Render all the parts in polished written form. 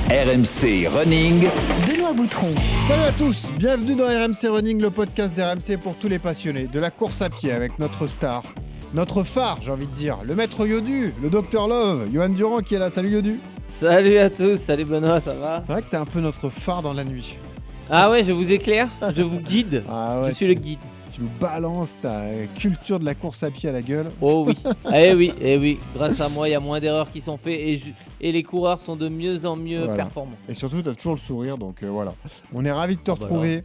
RMC Running. Benoît Boutron. Salut à tous, bienvenue dans RMC Running, le podcast d'RMC pour tous les passionnés de la course à pied avec notre star, notre phare j'ai envie de dire, le maître Yodu, le Dr Love, Johan Durand qui est là. Salut Yodu. Salut à tous, salut Benoît, ça va? C'est vrai que t'es un peu notre phare dans la nuit. Ah ouais, je vous éclaire, je vous guide, Ah ouais, je suis le guide. Tu nous balances ta culture de la course à pied à la gueule. Oh oui, eh oui, grâce à moi il y a moins d'erreurs qui sont faites et les coureurs sont de mieux en mieux Voilà. performants. Et surtout t'as toujours le sourire, donc voilà. On est ravis de te Ah bah retrouver.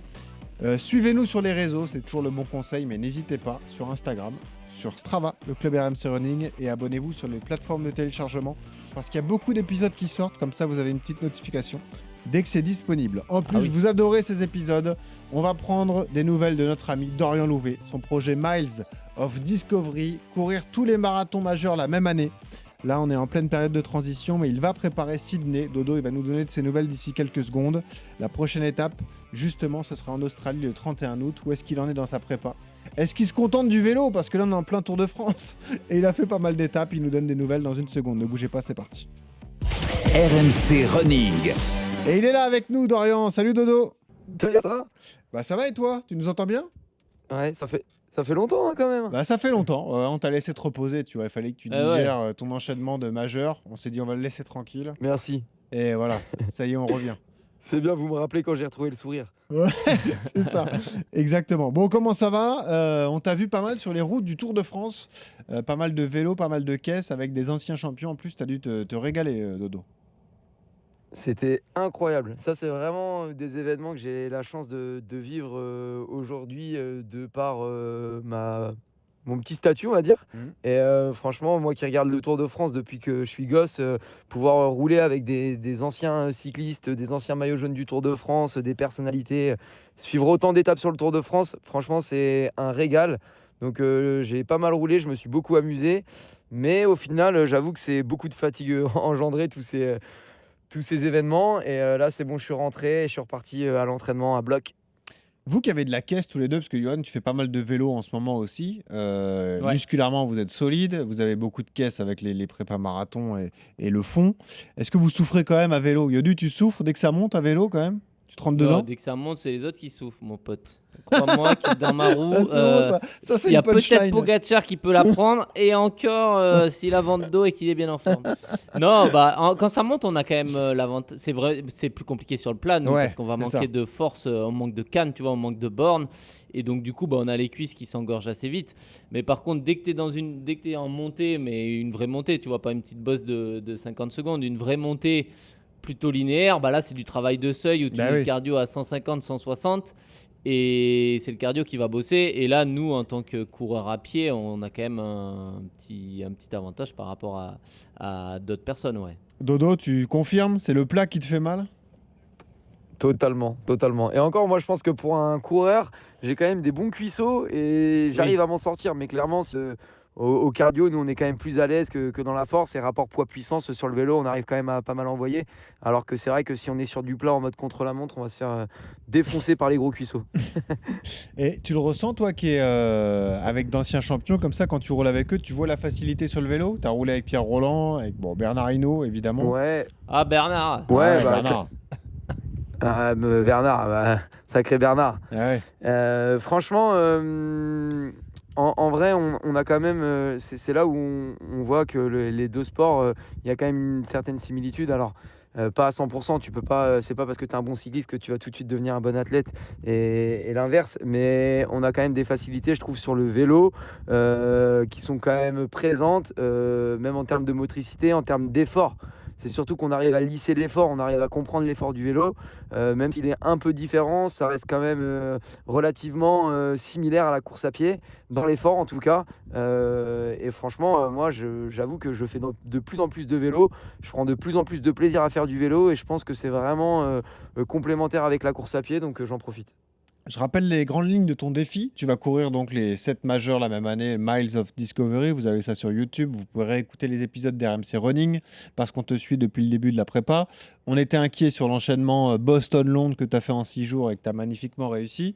Suivez-nous sur les réseaux, c'est toujours le bon conseil, mais n'hésitez pas, sur Instagram, sur Strava, le club RMC Running, et abonnez-vous sur les plateformes de téléchargement, parce qu'il y a beaucoup d'épisodes qui sortent, comme ça vous avez une petite notification dès que c'est disponible. En plus, oui. vous adorez ces épisodes, on va prendre des nouvelles de notre ami Dorian Louvet, son projet Miles of Discovery, courir tous les marathons majeurs la même année. Là, on est en pleine période de transition, mais il va préparer Sydney. Dodo, il va nous donner de ses nouvelles d'ici quelques secondes. La prochaine étape, justement, ce sera en Australie le 31 août. Où est-ce qu'il en est dans sa prépa? Est-ce qu'il se contente du vélo? Parce que là, on est en plein Tour de France. Et il a fait pas mal d'étapes. Il nous donne des nouvelles dans une seconde. Ne bougez pas, c'est parti. RMC Running. Et il est là avec nous, Dorian. Salut Dodo. Salut, ça va? Bah ça va et toi? Tu nous entends bien? Ouais, ça fait longtemps hein, quand même. Bah ça fait longtemps. On t'a laissé te reposer, tu vois. Il fallait que tu digères ton enchaînement de majeurs. On s'est dit, on va le laisser tranquille. Merci. Et voilà, ça y est, on revient. C'est bien, vous me rappelez quand j'ai retrouvé le sourire. Ouais, c'est ça, exactement. Bon, comment ça va? On t'a vu pas mal sur les routes du Tour de France, pas mal de vélos, pas mal de caisses, avec des anciens champions. En plus, t'as dû te régaler, Dodo. C'était incroyable. Ça, c'est vraiment des événements que j'ai la chance de vivre aujourd'hui de par mon petit statut, on va dire. Et franchement, moi qui regarde le Tour de France depuis que je suis gosse, pouvoir rouler avec des anciens cyclistes, des anciens maillots jaunes du Tour de France, des personnalités, suivre autant d'étapes sur le Tour de France, franchement, c'est un régal. Donc j'ai pas mal roulé, je me suis beaucoup amusé. Mais au final, j'avoue que c'est beaucoup de fatigue engendré tous ces événements. Et là, c'est bon, je suis rentré et je suis reparti à l'entraînement à bloc. Vous qui avez de la caisse tous les deux, parce que Johan, tu fais pas mal de vélo en ce moment aussi. Ouais. Musculairement, vous êtes solide. Vous avez beaucoup de caisses avec les prépas marathon et le fond. Est-ce que vous souffrez quand même à vélo? Yodu, tu souffres dès que ça monte à vélo quand même? Tu te rentres dedans? Dès que ça monte, c'est les autres qui souffrent, mon pote. Crois-moi que dans ma roue, Ah, c'est bon, ça c'est il y a une punchline. peut-être Pogacar qui peut la prendre, et encore s'il a vente d'eau et qu'il est bien en forme. Non, quand ça monte, on a quand même l'avantage. C'est vrai, c'est plus compliqué sur le plat, nous, Ouais, parce qu'on va c'est ça. manquer de force, on manque de canne, tu vois, on manque de borne. Et donc, du coup, on a les cuisses qui s'engorgent assez vite. Mais par contre, dès que tu es en montée, mais une vraie montée, tu vois, pas une petite bosse de 50 secondes, une vraie montée plutôt linéaire, là, c'est du travail de seuil où tu mets le cardio à 150, 160. Et c'est le cardio qui va bosser. Et là, nous, en tant que coureurs à pied, on a quand même un petit avantage par rapport à d'autres personnes. Ouais. Dodo, tu confirmes? C'est le plat qui te fait mal? Totalement. Et encore, moi, je pense que pour un coureur, j'ai quand même des bons cuisseaux et j'arrive à m'en sortir. Mais clairement, au cardio, nous, on est quand même plus à l'aise que dans la force. Et rapport poids-puissance sur le vélo, on arrive quand même à pas mal envoyer. Alors que c'est vrai que si on est sur du plat en mode contre-la-montre, on va se faire défoncer par les gros cuisseaux. Et tu le ressens, toi, qui es avec d'anciens champions, comme ça, quand tu roules avec eux, tu vois la facilité sur le vélo? Tu as roulé avec Pierre Roland, avec Bernard Hinault, évidemment. Ouais. Ah, Bernard. Ouais, Bernard. Bernard, sacré Bernard. Ah ouais. Franchement, en vrai, on a quand même. C'est là où on voit que les deux sports, il y a quand même une certaine similitude. Alors, pas à 100%, tu peux pas. C'est pas parce que tu es un bon cycliste que tu vas tout de suite devenir un bon athlète et l'inverse. Mais on a quand même des facilités, je trouve, sur le vélo qui sont quand même présentes, même en termes de motricité, en termes d'effort. C'est surtout qu'on arrive à lisser l'effort, on arrive à comprendre l'effort du vélo, même s'il est un peu différent, ça reste quand même relativement similaire à la course à pied, dans l'effort en tout cas. Et franchement, moi j'avoue que je fais de plus en plus de vélo, je prends de plus en plus de plaisir à faire du vélo et je pense que c'est vraiment complémentaire avec la course à pied, donc j'en profite. Je rappelle les grandes lignes de ton défi. Tu vas courir donc les 7 majeurs la même année, Miles of Discovery. Vous avez ça sur YouTube. Vous pourrez réécouter les épisodes d'RMC Running parce qu'on te suit depuis le début de la prépa. On était inquiet sur l'enchaînement Boston-Londres que tu as fait en 6 jours et que tu as magnifiquement réussi.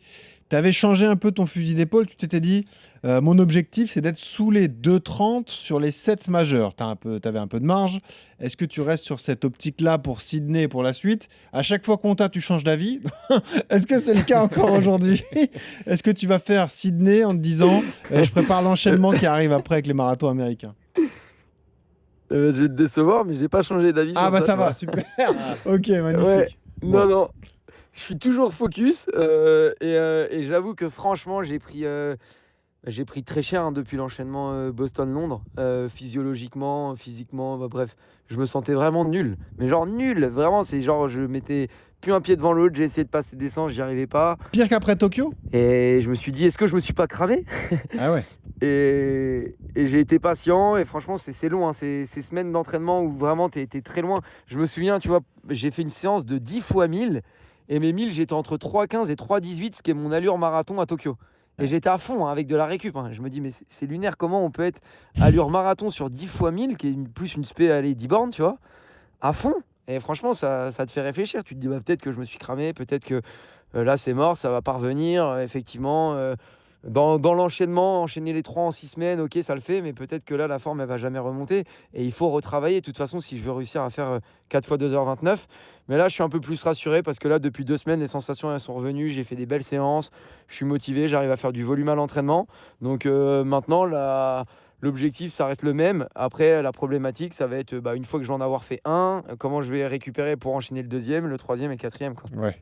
Tu avais changé un peu ton fusil d'épaule. Tu t'étais dit, mon objectif, c'est d'être sous les 2,30 sur les 7 majeurs. Tu avais un peu de marge. Est-ce que tu restes sur cette optique-là pour Sydney et pour la suite? À chaque fois qu'on t'a, tu changes d'avis. Est-ce que c'est le cas encore aujourd'hui? Est-ce que tu vas faire Sydney en te disant, je prépare l'enchaînement qui arrive après avec les marathons américains? Je vais te décevoir, mais j'ai pas changé d'avis Ah sur bah ça, ça tu va, vois. super. Ok, magnifique. Ouais. Non, Ouais. non. Je suis toujours focus. Et j'avoue que franchement, j'ai pris très cher hein, depuis l'enchaînement Boston-Londres. Physiologiquement, physiquement, bah, bref. Je me sentais vraiment nul. Mais genre nul. Vraiment, c'est genre, je mettais plus un pied devant l'autre. J'ai essayé de passer des sens, j'y arrivais pas. Pire qu'après Tokyo? Et je me suis dit, est-ce que je me suis pas cramé? Ah ouais. Et j'ai été patient. Et franchement, c'est long. Hein, ces semaines d'entraînement où vraiment, tu es très loin. Je me souviens, tu vois, j'ai fait une séance de 10 fois 1000. Et mes 1000, j'étais entre 3,15 et 3,18, ce qui est mon allure marathon à Tokyo. Et j'étais à fond hein, avec de la récup. Hein. Je me dis, mais c'est lunaire, comment on peut être allure marathon sur 10 fois 1000, qui est plus une spé aller 10 bornes, tu vois, à fond. Et franchement, ça te fait réfléchir. Tu te dis, bah, peut-être que je me suis cramé, peut-être que là, c'est mort, ça va pas revenir. Effectivement, dans l'enchaînement, enchaîner les 3 en 6 semaines, ok, ça le fait, mais peut-être que là, la forme, elle va jamais remonter. Et il faut retravailler. De toute façon, si je veux réussir à faire 4 fois 2h29. Mais là, je suis un peu plus rassuré parce que là, depuis 2 semaines, les sensations, elles sont revenues. J'ai fait des belles séances. Je suis motivé. J'arrive à faire du volume à l'entraînement. Donc maintenant, l'objectif, ça reste le même. Après, la problématique, ça va être une fois que je vais en avoir fait un, comment je vais récupérer pour enchaîner le deuxième, le troisième et le quatrième, quoi. Ouais.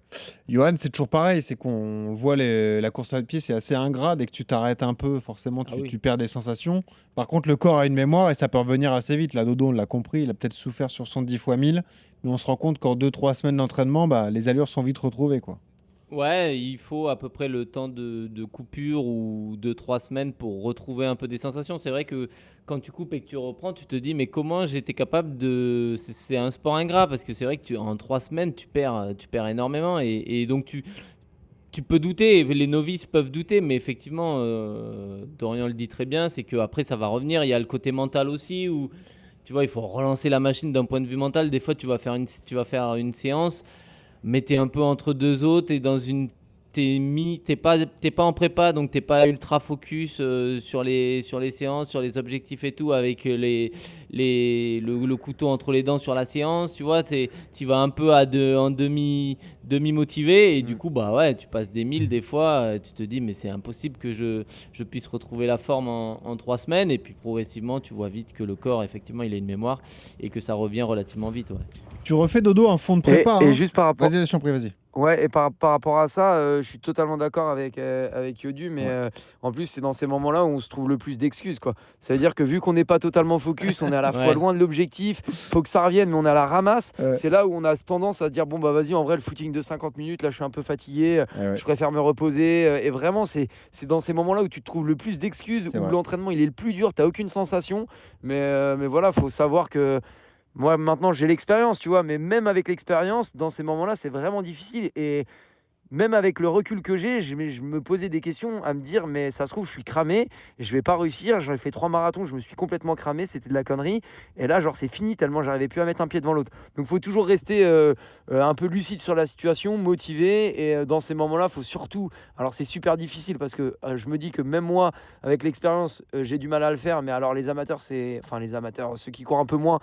Johan, c'est toujours pareil, c'est qu'on voit la course à pied, c'est assez ingrat. Dès que tu t'arrêtes un peu, forcément, Ah oui. tu perds des sensations. Par contre, le corps a une mémoire et ça peut revenir assez vite. Là, Dodo, on l'a compris, il a peut-être souffert sur son 10 fois 1000, mais on se rend compte qu'en 2-3 semaines d'entraînement, les allures sont vite retrouvées, quoi. Ouais, il faut à peu près le temps de coupure ou 2-3 semaines pour retrouver un peu des sensations. C'est vrai que quand tu coupes et que tu reprends, tu te dis mais comment j'étais capable de... C'est un sport ingrat parce que c'est vrai que en 3 semaines, tu perds énormément et donc tu peux douter, les novices peuvent douter, mais effectivement, Dorian le dit très bien, c'est qu'après ça va revenir. Il y a le côté mental aussi où tu vois, il faut relancer la machine d'un point de vue mental. Des fois, tu vas faire une séance, mais t'es un peu entre deux autres, t'es pas en prépa, donc t'es pas ultra focus sur les séances, sur les objectifs et tout, avec le couteau entre les dents sur la séance, tu vois, tu vas un peu en demi motivé, et du coup, bah ouais, tu passes des 1000 des fois, tu te dis, mais c'est impossible que je puisse retrouver la forme en 3 semaines, et puis progressivement, tu vois vite que le corps, effectivement, il a une mémoire, et que ça revient relativement vite, ouais. Tu refais Dodo un fond de prépa. Et hein. juste par rapport... Vas-y, Champry, vas-y. Ouais, et par rapport à ça, je suis totalement d'accord avec Yodu, mais Ouais. en plus, c'est dans ces moments-là où on se trouve le plus d'excuses, quoi. Ça veut dire que vu qu'on n'est pas totalement focus, on est à la fois Ouais. loin de l'objectif, faut que ça revienne, mais on est à la ramasse. Ouais. C'est là où on a tendance à dire, bon, bah vas-y, en vrai, le footing de 50 minutes, là, je suis un peu fatigué, Ouais. je préfère me reposer. Et vraiment, c'est dans ces moments-là où tu te trouves le plus d'excuses, C'est où vrai. l'entraînement, il est le plus dur, t'as aucune sensation. Mais voilà, faut savoir que moi, maintenant, j'ai l'expérience, tu vois, mais même avec l'expérience, dans ces moments-là, c'est vraiment difficile. Et même avec le recul que j'ai, je me posais des questions à me dire, mais ça se trouve, je suis cramé, je vais pas réussir. J'en ai fait 3 marathons, je me suis complètement cramé, c'était de la connerie. Et là, genre, c'est fini tellement j'arrivais plus à mettre un pied devant l'autre. Donc, il faut toujours rester un peu lucide sur la situation, motivé. Et dans ces moments-là, il faut surtout. Alors, c'est super difficile parce que je me dis que même moi, avec l'expérience, j'ai du mal à le faire. Mais alors, les amateurs, enfin, les amateurs, ceux qui courent un peu moins.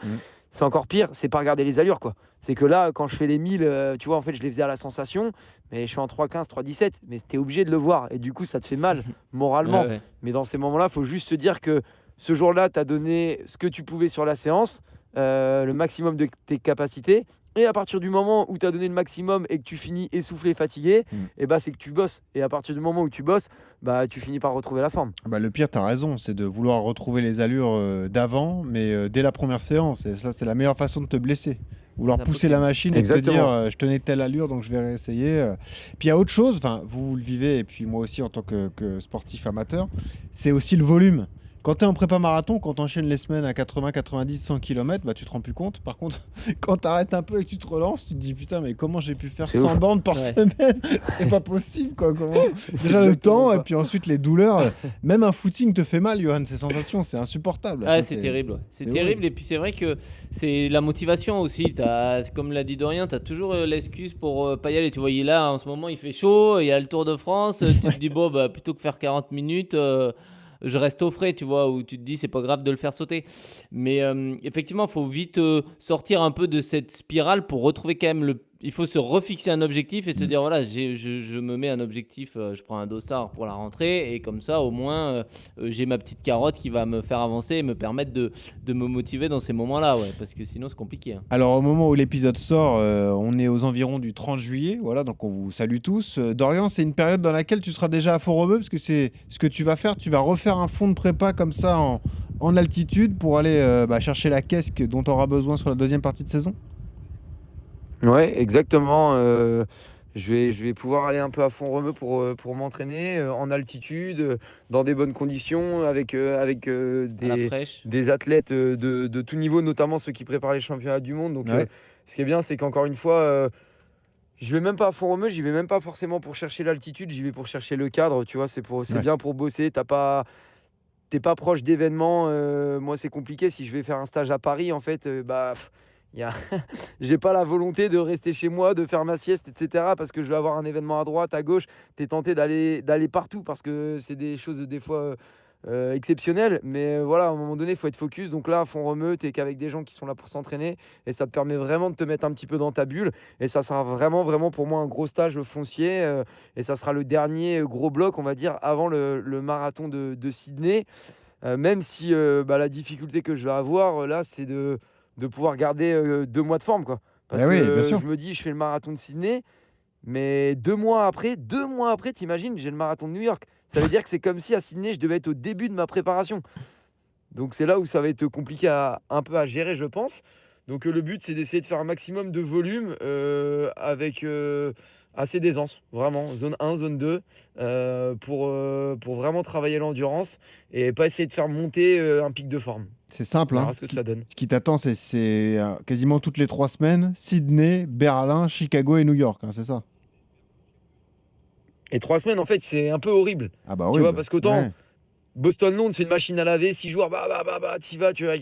C'est encore pire, c'est pas regarder les allures, quoi. C'est que là, quand je fais les 1000, tu vois, en fait, je les faisais à la sensation, mais je suis en 3,15, 3,17, mais t'es obligé de le voir, et du coup, ça te fait mal moralement. Ouais, ouais. Mais dans ces moments-là, il faut juste se dire que ce jour-là, tu as donné ce que tu pouvais sur la séance, le maximum de tes capacités, et à partir du moment où tu as donné le maximum et que tu finis essoufflé, fatigué, et bah, c'est que tu bosses. Et à partir du moment où tu bosses, bah, tu finis par retrouver la forme. Le pire, tu as raison, c'est de vouloir retrouver les allures d'avant, mais dès la première séance. Et ça, c'est la meilleure façon de te blesser. Vouloir C'est pousser impossible. la machine et Exactement. te dire je tenais telle allure, donc je vais réessayer. Puis il y a autre chose, vous le vivez, et puis moi aussi en tant que sportif amateur, c'est aussi le volume. Quand tu es en prépa marathon, quand tu enchaînes les semaines à 80, 90, 100 km, bah, tu te rends plus compte. Par contre, quand tu arrêtes un peu et que tu te relances, tu te dis putain, mais comment j'ai pu faire C'est 100 ouf. bornes par Ouais. semaine? C'est pas possible, quoi. Comment... C'est Déjà le exactement temps, ça. et puis ensuite les douleurs. Même un footing te fait mal, Johan. Ces sensations, c'est insupportable. Ah, Ça, c'est terrible, ouais. C'est c'est terrible. horrible. Et puis c'est vrai que c'est la motivation aussi. Comme l'a dit Dorian, tu as toujours l'excuse pour pas y aller. Tu vois, là, en ce moment, il fait chaud, il y a le Tour de France. Tu te dis, bon, bah, plutôt que faire 40 minutes, je reste au frais, tu vois, ou tu te dis, c'est pas grave de le faire sauter. Mais effectivement, il faut vite sortir un peu de cette spirale pour retrouver quand même le. Il faut se refixer un objectif et se Mm. dire, voilà, je me mets un objectif, je prends un dossard pour la rentrée, et comme ça, au moins, j'ai ma petite carotte qui va me faire avancer et me permettre de me motiver dans ces moments-là, ouais, parce que sinon, c'est compliqué, hein. Alors, au moment où l'épisode sort, on est aux environs du 30 juillet. Voilà, donc on vous salue tous. Dorian, c'est une période dans laquelle tu seras déjà à Font-Romeu, parce que c'est ce que tu vas faire. Tu vas refaire un fond de prépa comme ça en altitude pour aller chercher la caisse dont tu auras besoin sur la deuxième partie de saison. Ouais, exactement. Je vais pouvoir aller un peu à Font-Romeu pour m'entraîner en altitude, dans des bonnes conditions, avec À la fraîche. des athlètes de tout niveau, notamment ceux qui préparent les championnats du monde. Donc, Ouais. ce qui est bien, c'est qu'encore une fois, je vais même pas à Font-Romeu, j'y vais même pas forcément pour chercher l'altitude, j'y vais pour chercher le cadre. Tu vois, c'est Ouais. bien pour bosser. T'es pas proche d'événements. Moi, c'est compliqué. Si je vais faire un stage à Paris, en fait, il y a... j'ai pas la volonté de rester chez moi, de faire ma sieste, etc. Parce que je vais avoir un événement à droite, à gauche. Tu es tenté d'aller partout parce que c'est des choses des fois exceptionnelles. Mais voilà, à un moment donné, il faut être focus. Donc là, à Font-Romeu, tu es qu'avec des gens qui sont là pour s'entraîner. Et ça te permet vraiment de te mettre un petit peu dans ta bulle. Et ça sera vraiment, vraiment pour moi un gros stage foncier. Et ça sera le dernier gros bloc, on va dire, avant le marathon de Sydney. Même si la difficulté que je vais avoir là, c'est de pouvoir garder 2 mois de forme, quoi. Parce Eh que oui, bien sûr. je me dis, je fais le marathon de Sydney, mais 2 mois après, t'imagines, j'ai le marathon de New York. Ça veut dire que c'est comme si à Sydney, je devais être au début de ma préparation. Donc c'est là où ça va être compliqué un peu à gérer, je pense. Donc le but, c'est d'essayer de faire un maximum de volume avec assez d'aisance, vraiment, zone 1, zone 2, pour vraiment travailler l'endurance et pas essayer de faire monter un pic de forme. C'est simple, On hein. verra ce que ça donne. Ce qui t'attend, c'est quasiment toutes les 3 semaines, Sydney, Berlin, Chicago et New York, hein, c'est ça? Et 3 semaines, en fait, c'est un peu horrible. Ah bah Tu oui. vois, parce qu'autant Ouais. Boston-Londres, c'est une machine à laver, 6 jours, t'y vas, tu vas.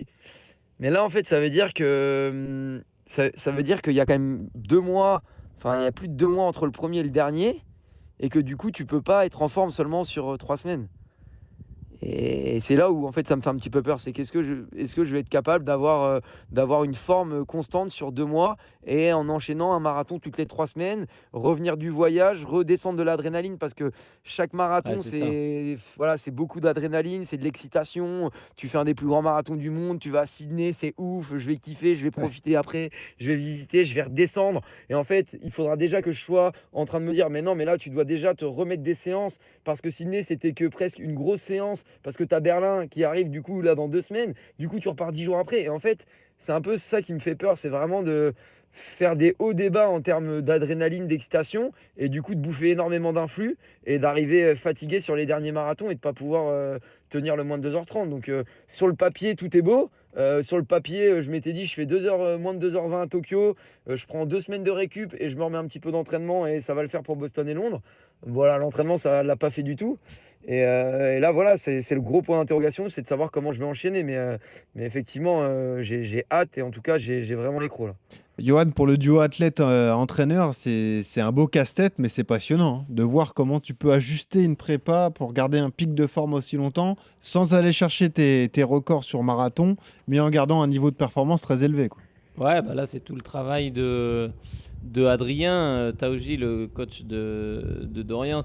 Mais là, en fait, ça veut dire que ça veut dire qu'il y a quand même 2 mois, enfin, il y a plus de 2 mois entre le premier et le dernier, et que du coup, tu peux pas être en forme seulement sur 3 semaines. Et c'est là où en fait ça me fait un petit peu peur, c'est est-ce que je vais être capable d'avoir une forme constante sur 2 mois et en enchaînant un marathon toutes les 3 semaines, revenir du voyage, redescendre de l'adrénaline parce que chaque marathon Ouais, c'est ça. c'est beaucoup d'adrénaline, c'est de l'excitation. Tu fais un des plus grands marathons du monde, tu vas à Sydney, c'est ouf, je vais kiffer, je vais profiter après, je vais visiter, je vais redescendre. Et en fait, il faudra déjà que je sois en train de me dire mais non, mais là tu dois déjà te remettre des séances parce que Sydney c'était que presque une grosse séance. Parce que tu as Berlin qui arrive du coup là dans 2 semaines, du coup tu repars 10 jours après. Et en fait, c'est un peu ça qui me fait peur, c'est vraiment de faire des hauts débats en termes d'adrénaline, d'excitation, et du coup de bouffer énormément d'influx et d'arriver fatigué sur les derniers marathons et de pas pouvoir tenir le moins de 2h30. Donc sur le papier, tout est beau. Sur le papier, je m'étais dit, je fais 2 heures, moins de 2h20 à Tokyo, je prends 2 semaines de récup et je me remets un petit peu d'entraînement et ça va le faire pour Boston et Londres. Voilà, l'entraînement, ça ne l'a pas fait du tout. Et là, voilà, c'est le gros point d'interrogation, c'est de savoir comment je vais enchaîner. Mais effectivement, j'ai hâte et en tout cas, j'ai vraiment les crocs là. Johan, pour le duo athlète-entraîneur, c'est un beau casse-tête, mais c'est passionnant, hein, de voir comment tu peux ajuster une prépa pour garder un pic de forme aussi longtemps, sans aller chercher tes records sur marathon, mais en gardant un niveau de performance très élevé, quoi. Ouais, bah là, c'est tout le travail de Adrien Taoji, le coach de Dorian,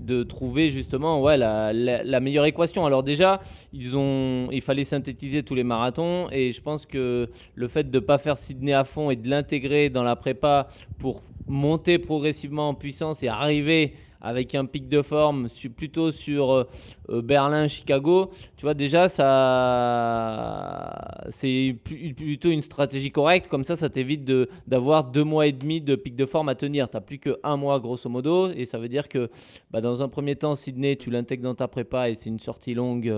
de trouver justement ouais, la meilleure équation. Alors déjà, il fallait synthétiser tous les marathons et je pense que le fait de ne pas faire Sydney à fond et de l'intégrer dans la prépa pour monter progressivement en puissance et arriver avec un pic de forme plutôt sur Berlin, Chicago, tu vois, déjà, c'est plutôt une stratégie correcte. Comme ça t'évite d'avoir 2 mois et demi de pic de forme à tenir. Tu n'as plus qu'un mois, grosso modo. Et ça veut dire que dans un premier temps, Sydney, tu l'intègres dans ta prépa et c'est une sortie longue,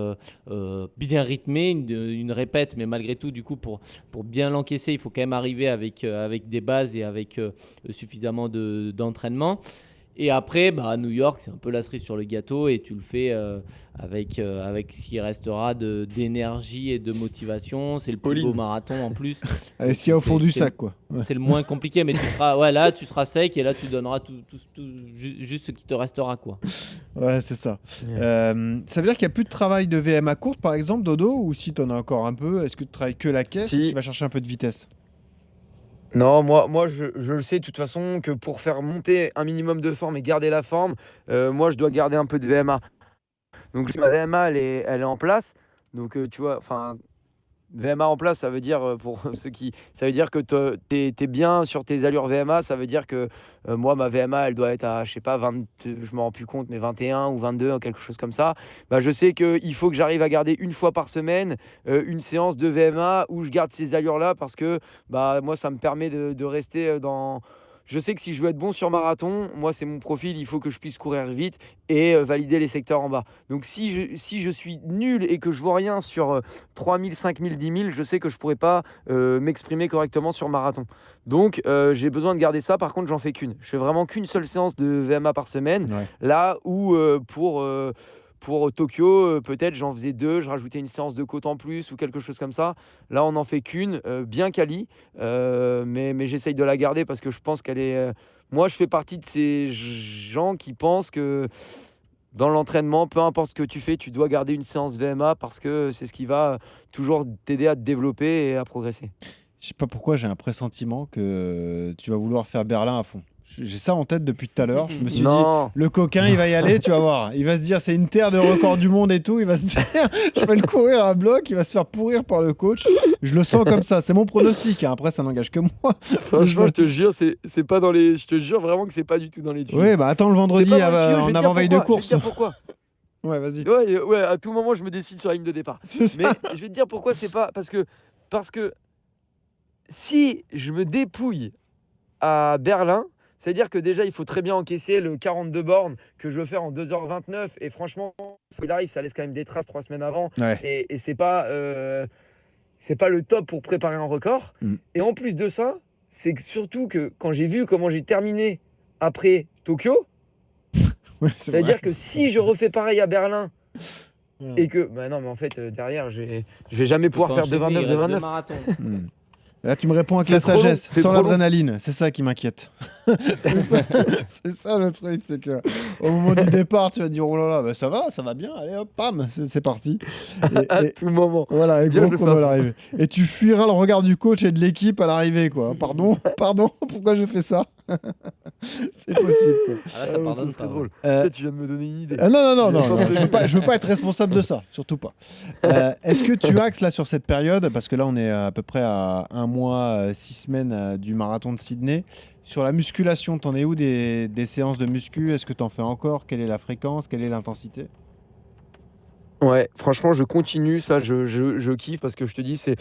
bien rythmée, une répète. Mais malgré tout, du coup, pour bien l'encaisser, il faut quand même arriver avec des bases et avec suffisamment d'entraînement. Et après, New York, c'est un peu la cerise sur le gâteau et tu le fais avec ce qui restera d'énergie et de motivation. C'est le plus beau marathon en plus. Allez, ce qu'il y a au fond du sac, quoi. Ouais. C'est le moins compliqué, mais là, tu seras sec et là, tu donneras juste ce qui te restera, quoi. Ouais, c'est ça. Yeah. Ça veut dire qu'il n'y a plus de travail de VMA courte, par exemple, Dodo, ou si tu en as encore un peu, est-ce que tu travailles que la caisse ou Si. tu vas chercher un peu de vitesse? Non, moi je le sais de toute façon que pour faire monter un minimum de forme et garder la forme, moi je dois garder un peu de VMA. Donc ma VMA elle est en place. Donc tu vois, enfin VMA en place, ça veut dire pour ça veut dire que t'es bien sur tes allures VMA. Ça veut dire que moi ma VMA elle doit être à je sais pas 20, je me rends plus compte, mais 21 ou 22 ou quelque chose comme ça. Je sais qu'il faut que j'arrive à garder une fois par semaine une séance de VMA où je garde ces allures là parce que moi ça me permet de rester dans. Je sais que si je veux être bon sur marathon, moi c'est mon profil, il faut que je puisse courir vite et valider les secteurs en bas. Donc si je suis nul et que je vois rien sur 3000, 5000, 10 000, je sais que je pourrais pas m'exprimer correctement sur marathon. Donc j'ai besoin de garder ça. Par contre, j'en fais qu'une. Je fais vraiment qu'une seule séance de VMA par semaine. Ouais. Là où pour Tokyo, peut-être j'en faisais 2, je rajoutais une séance de côte en plus ou quelque chose comme ça. Là, on n'en fait qu'une, bien quali, mais j'essaye de la garder parce que je pense qu'elle est. Moi, je fais partie de ces gens qui pensent que dans l'entraînement, peu importe ce que tu fais, tu dois garder une séance VMA parce que c'est ce qui va toujours t'aider à te développer et à progresser. Je sais pas pourquoi, j'ai un pressentiment que tu vas vouloir faire Berlin à fond. J'ai ça en tête depuis tout à l'heure. Je me suis dit, Non, le coquin, il va y aller, tu vas voir. Il va se dire, c'est une terre de record du monde et tout. Il va se dire, je vais le courir à bloc. Il va se faire pourrir par le coach. Je le sens comme ça. C'est mon pronostic, hein. Après, ça n'engage que moi. franchement, je te jure, c'est pas dans les. Je te jure vraiment que c'est pas du tout dans les tuyaux. Oui, attends le C'est vendredi pas dans les tuyaux, je vais en te dire avant-veille de pourquoi, course. Je vais te dire pourquoi. Ouais, vas-y. Ouais, à tout moment, je me décide sur la ligne de départ. C'est ça. Mais je vais te dire pourquoi c'est pas. Parce que si je me dépouille à Berlin, c'est-à-dire que déjà, il faut très bien encaisser le 42 bornes que je veux faire en 2h29. Et franchement, s'il arrive, ça laisse quand même des traces 3 semaines avant. Ouais. Et c'est pas le top pour préparer un record. Et en plus de ça, c'est que surtout que quand j'ai vu comment j'ai terminé après Tokyo, Ouais, c'est vrai. c'est-à-dire que si je refais pareil à Berlin Ouais. et que. Non, mais en fait, derrière, je vais jamais pouvoir faire 2,29, 2,29. Hmm. Là, tu me réponds avec C'est la trop long, sagesse, c'est sans trop long. l'adrénaline. C'est ça qui m'inquiète. C'est ça le truc, c'est que au moment du départ, tu vas dire oh là là, ça va bien, allez hop, pam, c'est parti. À Et tout moment. voilà, et Bien gros le chrono à faf. l'arrivée. Et tu fuiras le regard du coach et de l'équipe à l'arrivée, quoi. Pardon, pourquoi j'ai fait ça? C'est possible, quoi. Ah là, ça pardonne serait pas, drôle. Euh, Toi, tu viens de me donner une idée. non, je veux pas être responsable de ça, surtout pas. Est-ce que tu axes là sur cette période, parce que là on est à peu près à 1 mois, 6 semaines du marathon de Sydney, sur la musculation, t'en es où des séances de muscu? Est-ce que t'en fais encore? Quelle est la fréquence? Quelle est l'intensité? Ouais, franchement, je continue. Ça, je kiffe parce que je te dis, c'est.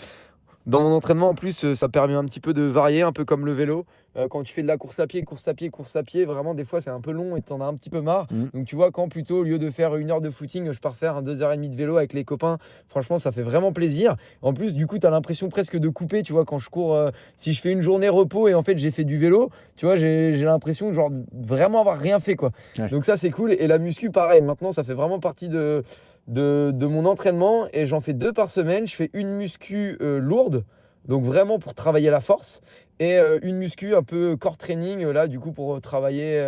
Dans mon entraînement, en plus, ça permet un petit peu de varier, un peu comme le vélo. Quand tu fais de la course à pied, vraiment, des fois, c'est un peu long et t'en as un petit peu marre. Donc, tu vois, quand plutôt, au lieu de faire 1 heure de footing, je pars faire 2h30 de vélo avec les copains, franchement, ça fait vraiment plaisir. En plus, du coup, tu as l'impression presque de couper, tu vois, quand je cours, si je fais une journée repos et en fait, j'ai fait du vélo, tu vois, j'ai l'impression de genre, vraiment avoir rien fait, quoi. Ouais. Donc, ça, c'est cool. Et la muscu, pareil, maintenant, ça fait vraiment partie de mon entraînement et j'en fais 2 par semaine. Je fais une muscu lourde, donc vraiment pour travailler la force, et une muscu un peu core training, là du coup pour travailler,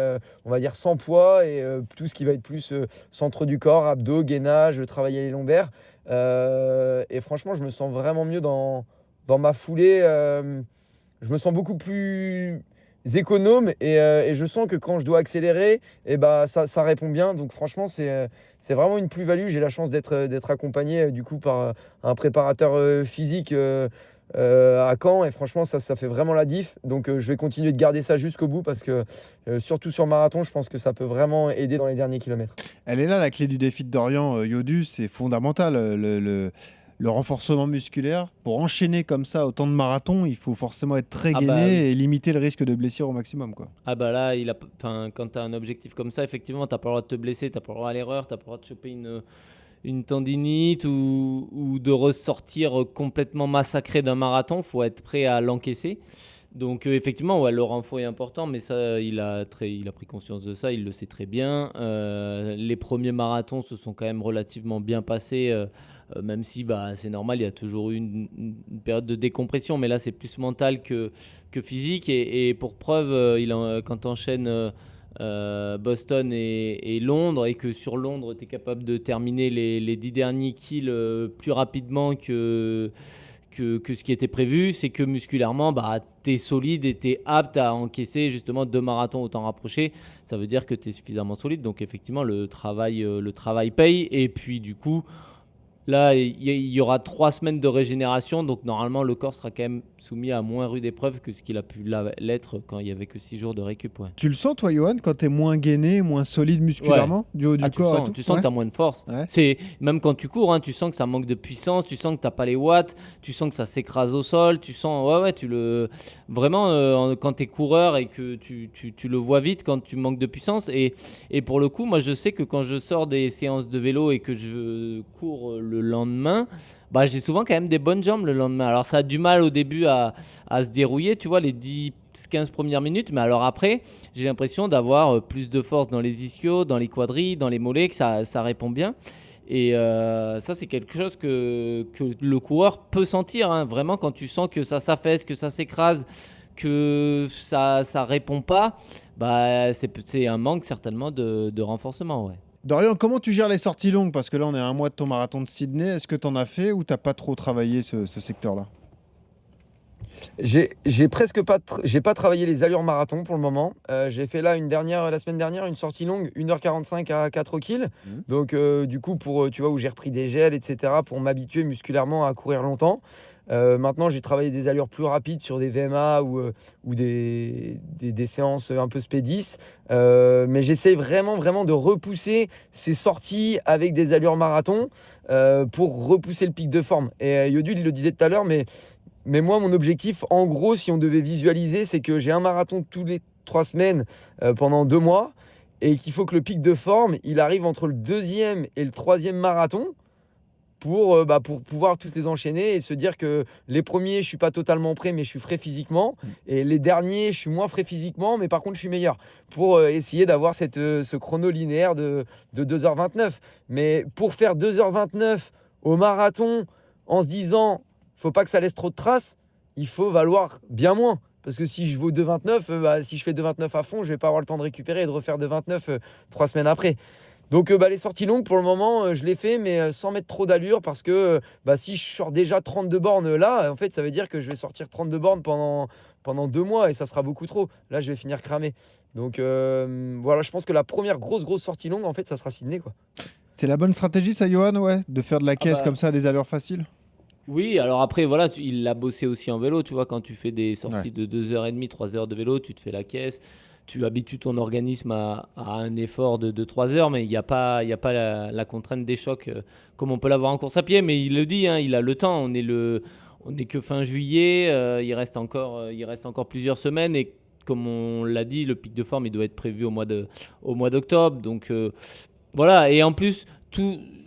on va dire sans poids et tout ce qui va être plus centre du corps, abdos, gainage, travailler les lombaires. Et franchement, je me sens vraiment mieux dans ma foulée. Je me sens beaucoup plus économe et je sens que quand je dois accélérer, ça répond bien. Donc franchement, c'est vraiment une plus-value. J'ai la chance d'être accompagné du coup par un préparateur physique à Caen et franchement ça fait vraiment la diff. Donc je vais continuer de garder ça jusqu'au bout parce que surtout sur marathon, je pense que ça peut vraiment aider dans les derniers kilomètres. Elle est là, la clé du défi de Dorian, Yodu, c'est fondamental. Le renforcement musculaire, pour enchaîner comme ça autant de marathons, il faut forcément être très Ah gainé bah oui. et limiter le risque de blessure au maximum, quoi. Ah bah là, enfin, quand tu as un objectif comme ça, effectivement, t'as pas le droit de te blesser, t'as pas le droit à l'erreur, t'as pas le droit de choper une tendinite ou de ressortir complètement massacré d'un marathon. Faut être prêt à l'encaisser. Donc effectivement, ouais, le renfort est important, mais ça, il a pris conscience de ça, il le sait très bien. Les premiers marathons se sont quand même relativement bien passés, même si bah, c'est normal, il y a toujours eu une période de décompression, mais là c'est plus mental que physique. Et pour preuve, quand tu enchaînes Boston et Londres, et que sur Londres, tu es capable de terminer les 10 derniers kills plus rapidement que ce qui était prévu, c'est que musculairement, bah, tu es solide et tu es apte à encaisser justement 2 marathons au temps rapproché. Ça veut dire que tu es suffisamment solide. Donc effectivement, le travail paye. Et puis du coup, là, il y aura 3 semaines de régénération. Donc normalement, le corps sera quand même soumis à moins rude épreuve que ce qu'il a pu l'être quand il n'y avait que 6 jours de récup. Ouais. Tu le sens, toi, Johan, quand tu es moins gainé, moins solide Ouais. musculairement, du haut du Ah, corps et tout? tu sens Ouais. que tu as moins de force. Ouais. C'est, même quand tu cours, hein, tu sens que ça manque de puissance, tu sens que tu n'as pas les watts, tu sens que ça s'écrase au sol, tu sens, ouais, vraiment, quand tu es coureur et que tu le vois vite quand tu manques de puissance. Et pour le coup, moi, je sais que quand je sors des séances de vélo et que je cours le lendemain, bah, j'ai souvent quand même des bonnes jambes le lendemain. Alors, ça a du mal au début à se dérouiller, tu vois, les 10-15 premières minutes, mais alors après, j'ai l'impression d'avoir plus de force dans les ischios, dans les quadris, dans les mollets, que ça répond bien. Et ça, c'est quelque chose que le coureur peut sentir, hein. Vraiment, quand tu sens que ça s'affaisse, que ça s'écrase, que ça répond pas, bah, c'est un manque certainement de renforcement. Ouais. Dorian, comment tu gères les sorties longues? Parce que là, on est à un mois de ton marathon de Sydney. Est-ce que tu en as fait ou t'as pas trop travaillé ce secteur-là? J'ai presque pas, j'ai pas travaillé les allures marathon pour le moment. J'ai fait là la semaine dernière, une sortie longue, 1h45 à 4 kills. Donc du coup, tu vois, où j'ai repris des gels, etc., pour m'habituer musculairement à courir longtemps. Maintenant, j'ai travaillé des allures plus rapides sur des VMA ou des séances un peu spédis. Mais j'essaie vraiment de repousser ces sorties avec des allures marathon pour repousser le pic de forme. Et Yodul, il le disait tout à l'heure, mais moi, mon objectif, en gros, si on devait visualiser, c'est que j'ai un marathon tous les 3 semaines pendant 2 mois et qu'il faut que le pic de forme, il arrive entre le 2e et le 3e marathon pour pouvoir tous les enchaîner et se dire que les premiers, je ne suis pas totalement prêt, mais je suis frais physiquement. Et les derniers, je suis moins frais physiquement, mais par contre, je suis meilleur pour essayer d'avoir ce chrono linéaire de 2h29. Mais pour faire 2h29 au marathon en se disant faut pas que ça laisse trop de traces, il faut valoir bien moins. Parce que si je vaux 2,29, si je fais 2,29 à fond, je vais pas avoir le temps de récupérer et de refaire 2,29 3 semaines après. Donc les sorties longues, pour le moment, je les fais, mais sans mettre trop d'allure, parce que si je sors déjà 32 bornes là, en fait, ça veut dire que je vais sortir 32 bornes pendant 2 mois, et ça sera beaucoup trop. Là, je vais finir cramé. Donc voilà, je pense que la première grosse sortie longue, en fait, ça sera Sydney, quoi. C'est la bonne stratégie, ça, Johan, ouais, de faire de la caisse comme ça à des allures faciles? Oui, alors après, voilà, il l'a bossé aussi en vélo, tu vois, quand tu fais des sorties Ouais. de 2h30, 3 heures de vélo, tu te fais la caisse, tu habitues ton organisme à un effort de 3 heures, mais il n'y a pas la contrainte des chocs comme on peut l'avoir en course à pied, mais il le dit, hein, il a le temps, on est que fin juillet, il reste encore plusieurs semaines, et comme on l'a dit, le pic de forme, il doit être prévu au mois d'octobre, donc voilà. Et en plus,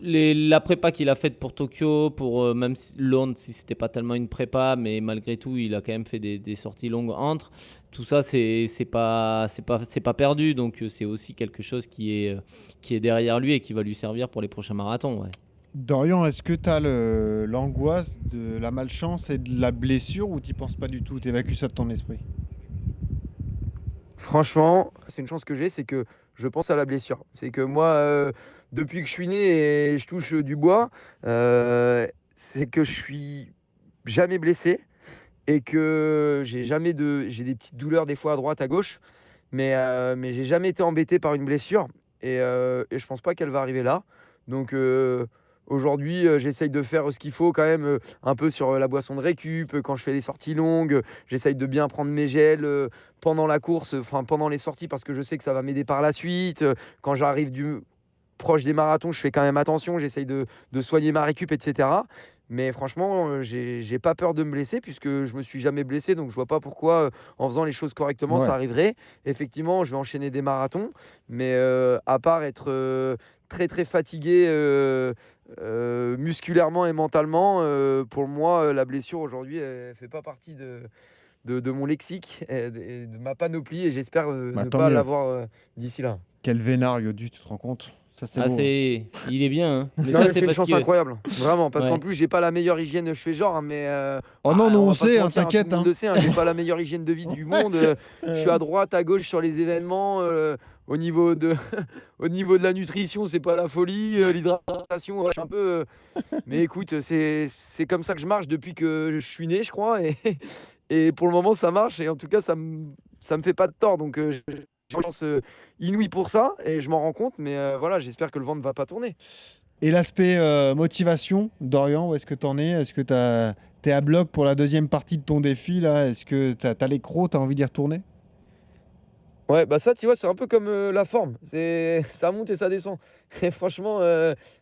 la prépa qu'il a faite pour Tokyo, pour même Londres, si c'était pas tellement une prépa, mais malgré tout, il a quand même fait des sorties longues entre. Tout ça, c'est pas perdu. Donc c'est aussi quelque chose qui est derrière lui et qui va lui servir pour les prochains marathons. Ouais. Dorian, est-ce que tu as l'angoisse de la malchance et de la blessure ou tu penses pas du tout? Tu évacues ça de ton esprit? Franchement, c'est une chance que j'ai, c'est que je pense à la blessure. C'est que moi, depuis que je suis né et je touche du bois, c'est que je suis jamais blessé et que j'ai des petites douleurs des fois à droite, à gauche, mais j'ai jamais été embêté par une blessure et je pense pas qu'elle va arriver là. Donc Aujourd'hui, j'essaye de faire ce qu'il faut quand même un peu sur la boisson de récup. Quand je fais des sorties longues, j'essaye de bien prendre mes gels pendant la course, enfin pendant les sorties, parce que je sais que ça va m'aider par la suite. Quand j'arrive proche des marathons, je fais quand même attention, j'essaye de soigner ma récup, etc. Mais franchement, j'ai pas peur de me blesser puisque je me suis jamais blessé, donc je vois pas pourquoi, en faisant les choses correctement, Ouais. ça arriverait. Effectivement, je vais enchaîner des marathons, mais à part être très très fatigué musculairement et mentalement, pour moi, la blessure aujourd'hui, elle fait pas partie de mon lexique et de ma panoplie, et j'espère Bah, ne tant pas mieux. l'avoir d'ici là. Quel vénard, Yodu, tu te rends compte? Ça, c'est Ah, beau. il est bien, hein. Mais Non, ça, mais c'est c'est une parce chance que. incroyable, vraiment, parce qu'en Ouais. plus, j'ai pas la meilleure hygiène, je fais genre, hein, mais Oh non, nous, on on va pas se sait, hein, mentir, tout t'inquiète. le monde le sait, hein, j'ai pas la meilleure hygiène de vie du monde. Je suis à droite, à gauche sur les événements. Au niveau de, au niveau de la nutrition, c'est pas la folie. L'hydratation, je suis un peu. Mais écoute, c'est comme ça que je marche depuis que je suis né, je crois. Et pour le moment, ça marche. Et en tout cas, ça me fait pas de tort. Donc, j'ai une chance inouïe pour ça. Et je m'en rends compte. Mais voilà, j'espère que le vent ne va pas tourner. Et l'aspect motivation, Dorian, où est-ce que t'en es? Est-ce que t'es à bloc pour la deuxième partie de ton défi, là? Est-ce que t'as les crocs, t'as envie d'y retourner? Ouais, bah ça, tu vois, c'est un peu comme la forme. Ça monte et ça descend. Et franchement,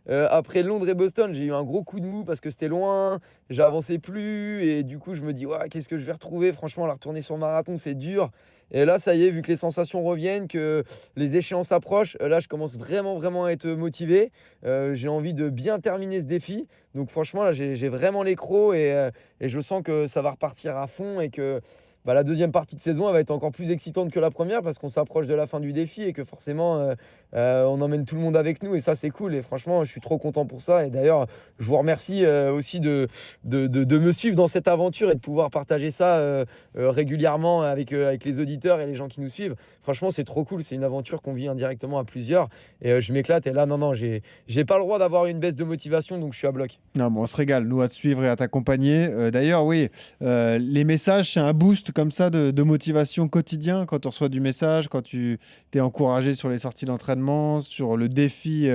après Londres et Boston, j'ai eu un gros coup de mou parce que c'était loin, j'avançais plus. Et du coup, je me dis, ouais, qu'est-ce que je vais retrouver? Franchement, la retourner sur marathon, c'est dur. Et là, ça y est, vu que les sensations reviennent, que les échéances approchent, là, je commence vraiment, vraiment à être motivé. J'ai envie de bien terminer ce défi. Donc, franchement, là, j'ai vraiment les crocs et je sens que ça va repartir à fond et que la deuxième partie de saison elle va être encore plus excitante que la première parce qu'on s'approche de la fin du défi et que forcément on emmène tout le monde avec nous et ça c'est cool et franchement je suis trop content pour ça. Et d'ailleurs je vous remercie aussi de me suivre dans cette aventure et de pouvoir partager ça régulièrement avec les auditeurs et les gens qui nous suivent. Franchement c'est trop cool, c'est une aventure qu'on vit indirectement à plusieurs et je m'éclate. Et là non, j'ai pas le droit d'avoir une baisse de motivation, donc je suis à bloc. Non, mais on se régale, nous, à te suivre et à t'accompagner. D'ailleurs, oui, les messages, c'est un boost comme ça de motivation quotidien quand on reçoit du message, quand tu t'es encouragé sur les sorties d'entraînement, sur le défi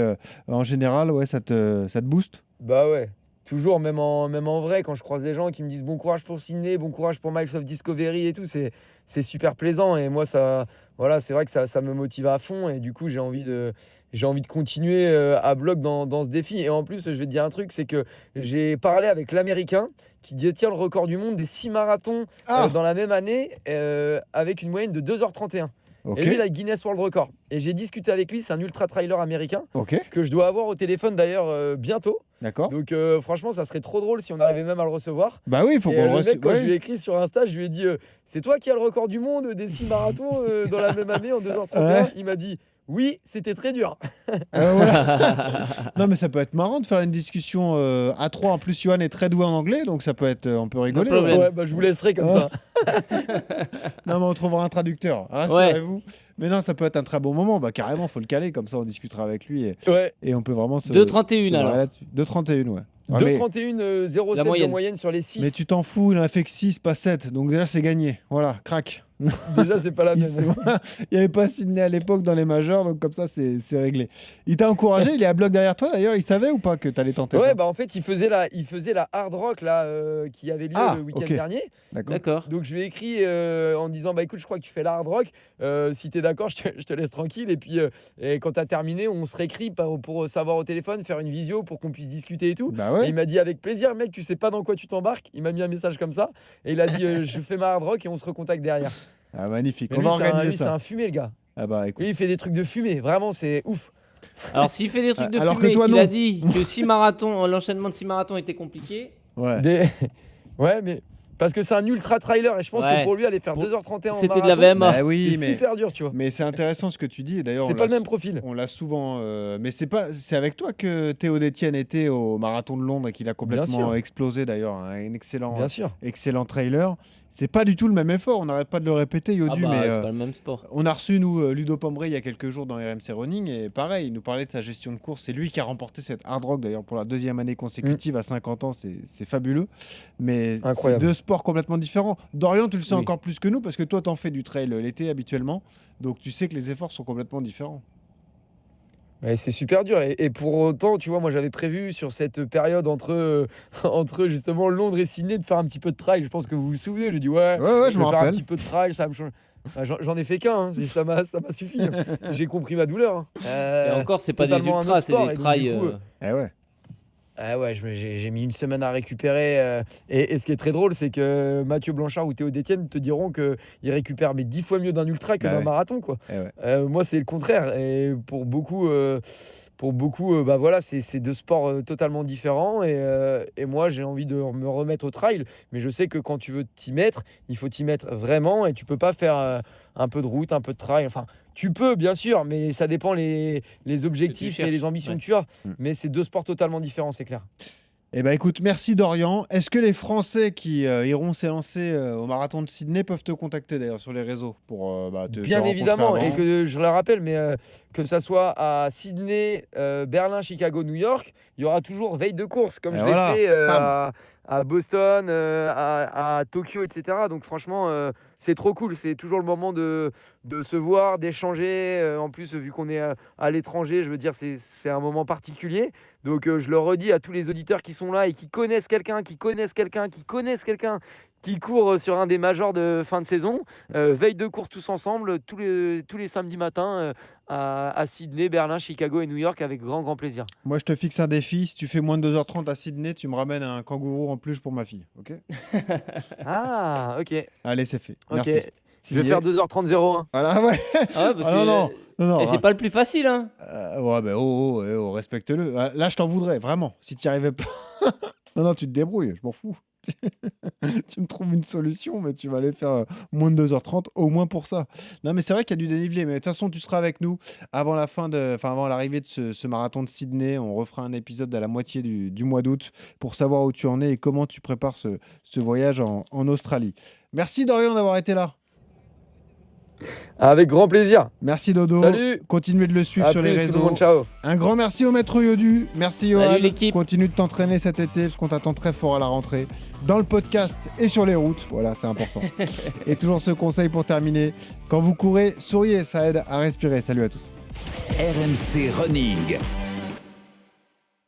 en général, ouais, ça te booste? Bah ouais, toujours, même en vrai, quand je croise des gens qui me disent bon courage pour Sydney, bon courage pour Miles of Discovery et tout, c'est super plaisant. Et moi, voilà, c'est vrai que ça me motive à fond. Et du coup, j'ai envie de continuer à bloc dans ce défi. Et en plus, je vais te dire un truc, c'est que j'ai parlé avec l'Américain qui détient le record du monde des 6 marathons Ah, dans la même année avec une moyenne de 2h31. ok, Et lui, il a le Guinness World Record. Et j'ai discuté avec lui, c'est un ultra-trailer américain ok, que je dois avoir au téléphone d'ailleurs bientôt. d'accord. Donc franchement, ça serait trop drôle si on arrivait même à le recevoir. Bah oui, il faut Et qu'on le le reçoive. mec, quand je lui ai écrit sur Insta, je lui ai dit c'est toi qui as le record du monde des 6 marathons dans la même année en 2h31. Ouais. Il m'a dit oui, c'était très dur. Voilà. Non, mais ça peut être marrant de faire une discussion à trois. En plus, Johan est très doué en anglais, donc ça peut être, on peut rigoler. problème. Ouais. Ouais, bah je vous laisserai comme Ouais. ça. Non, mais on trouvera un traducteur, rassurez-vous. Mais non, ça peut être un très bon moment. Bah, carrément, faut le caler, comme ça on discutera avec lui Ouais. et on peut vraiment se. 2,31 se alors. barrer là-dessus. 2,31, ouais. Ouais, mais, 2,31, 0,7 de moyenne. moyenne sur les 6. mais tu t'en fous, il en a fait que 6, pas 7. Donc déjà, c'est gagné. Voilà, crac. Déjà, c'est pas la Il même. n'y avait pas Sydney à l'époque dans les majeurs, donc comme ça, c'est réglé. Il t'a encouragé, il est à bloc derrière toi d'ailleurs. Il savait ou pas que tu allais tenter Ouais, ça? bah en fait, il faisait la hard rock là, qui avait lieu Ah, le week-end ok. dernier. D'accord. D'accord. Donc je lui ai écrit en disant bah écoute, je crois que tu fais la hard rock, si t'es d'accord je te laisse tranquille et puis et quand t'as terminé on se réécrit pour savoir au téléphone, faire une visio pour qu'on puisse discuter et tout. Bah Et ouais. il m'a dit avec plaisir mec, tu sais pas dans quoi tu t'embarques. Il m'a mis un message comme ça et il a dit je fais ma hard rock et on se recontacte derrière. Ah, magnifique. Mais On lui, va c'est organiser lui, c'est ça. un fumé le gars. Ah bah écoute. Lui il fait des trucs de fumée, vraiment c'est ouf. Alors, s'il fait des trucs de Alors que fumée, toi, qu'il non. a dit que 6 marathons, l'enchaînement de 6 marathons était compliqué. Ouais. Ouais mais parce que c'est un ultra trailer et je pense Ouais. que pour lui aller faire Pour- 2h31 en C'était de la marathon, VMA. Bah oui, c'est mais, super dur tu vois. mais c'est intéressant ce que tu dis. Et d'ailleurs, C'est on pas l'a le même profil. on l'a souvent. Mais c'est avec toi que Théo Détienne était au marathon de Londres et qu'il a complètement sûr. explosé d'ailleurs. Un excellent, Bien sûr. excellent trailer. C'est pas du tout le même effort. On n'arrête pas de le répéter, Ah Yodu, bah, mais c'est pas le même sport. on a reçu, nous, Ludo Pombré, il y a quelques jours dans RMC Running, et pareil, il nous parlait de sa gestion de course. C'est lui qui a remporté cette hard rock, d'ailleurs, pour la deuxième année consécutive à 50 ans. C'est fabuleux. Mais c'est Incroyable. deux sports complètement différents. Dorian, tu le sais Oui. encore plus que nous, parce que toi, t'en fais du trail l'été habituellement. Donc, tu sais que les efforts sont complètement différents. Ouais, c'est super dur. Et pour autant, tu vois, moi j'avais prévu sur cette période entre justement Londres et Sydney de faire un petit peu de trail. Je pense que vous vous souvenez. J'ai dit, ouais, Ouais, je je me vais faire un rappelle. petit peu de trail, ça va me change. Bah, j'en ai fait qu'un, hein, ça m'a suffi. J'ai compris ma douleur. Hein. Et encore, c'est pas des Totalement un ultras, autre c'est sport. des Et donc, trails. du coup, Eh ouais. ah ouais, j'ai mis une semaine à récupérer. Et ce qui est très drôle, c'est que Mathieu Blanchard ou Théo Détienne te diront qu'ils récupèrent mais 10 fois mieux d'un ultra que Bah d'un ouais. marathon, quoi. Eh ouais. Moi, c'est le contraire. Et pour beaucoup, bah voilà, c'est deux sports totalement différents. Et moi, j'ai envie de me remettre au trail. Mais je sais que quand tu veux t'y mettre, il faut t'y mettre vraiment. Et tu peux pas faire un peu de route, un peu de trail. Enfin, tu peux, bien sûr, mais ça dépend les objectifs et les cherches, ambitions ouais. que tu as. Mm. Mais c'est deux sports totalement différents, c'est clair. Eh ben écoute, merci Dorian. Est-ce que les Français qui iront s'élancer au marathon de Sydney peuvent te contacter d'ailleurs sur les réseaux pour te Bien rencontrer évidemment, et avant que je le rappelle, mais que ça soit à Sydney, Berlin, Chicago, New York, il y aura toujours veille de course, comme Et je voilà, l'ai fait bam. à Boston, à Tokyo, etc. Donc franchement, c'est trop cool. C'est toujours le moment de se voir, d'échanger. En plus, vu qu'on est à l'étranger, je veux dire, c'est un moment particulier. Donc je le redis à tous les auditeurs qui sont là et qui connaissent quelqu'un, qui court sur un des majors de fin de saison. Veille de course tous ensemble, tous les samedis matins à Sydney, Berlin, Chicago et New York avec grand plaisir. Moi je te fixe un défi. Si tu fais moins de 2h30 à Sydney, tu me ramènes un kangourou en plus pour ma fille. Ok? Ah, ok. Allez, c'est fait. Ok. Merci. Je vais faire 2h30-01. Voilà, ouais. Ah, bah, Ah non, non. Non, c'est non. pas le plus facile, hein. Ouais, ben respecte-le. Là, je t'en voudrais, vraiment. Si tu n'y arrivais pas. Non, non, tu te débrouilles, je m'en fous. Tu me trouves une solution, mais tu vas aller faire moins de 2h30, au moins pour ça. Non, mais c'est vrai qu'il y a du dénivelé. Mais de toute façon, tu seras avec nous avant avant l'arrivée de ce marathon de Sydney. On refera un épisode à la moitié du mois d'août pour savoir où tu en es et comment tu prépares ce voyage en Australie. Merci Dorian d'avoir été là. Avec grand plaisir. Merci Dodo. Salut. Continuez de le suivre À sur plus, les tout le réseaux. monde. Ciao. Un grand merci au maître Yodu. Merci Johan. Salut l'équipe. Continue de t'entraîner cet été parce qu'on t'attend très fort à la rentrée. Dans le podcast et sur les routes. Voilà, c'est important. Et toujours ce conseil pour terminer. Quand vous courez, souriez, ça aide à respirer. Salut à tous. RMC Running.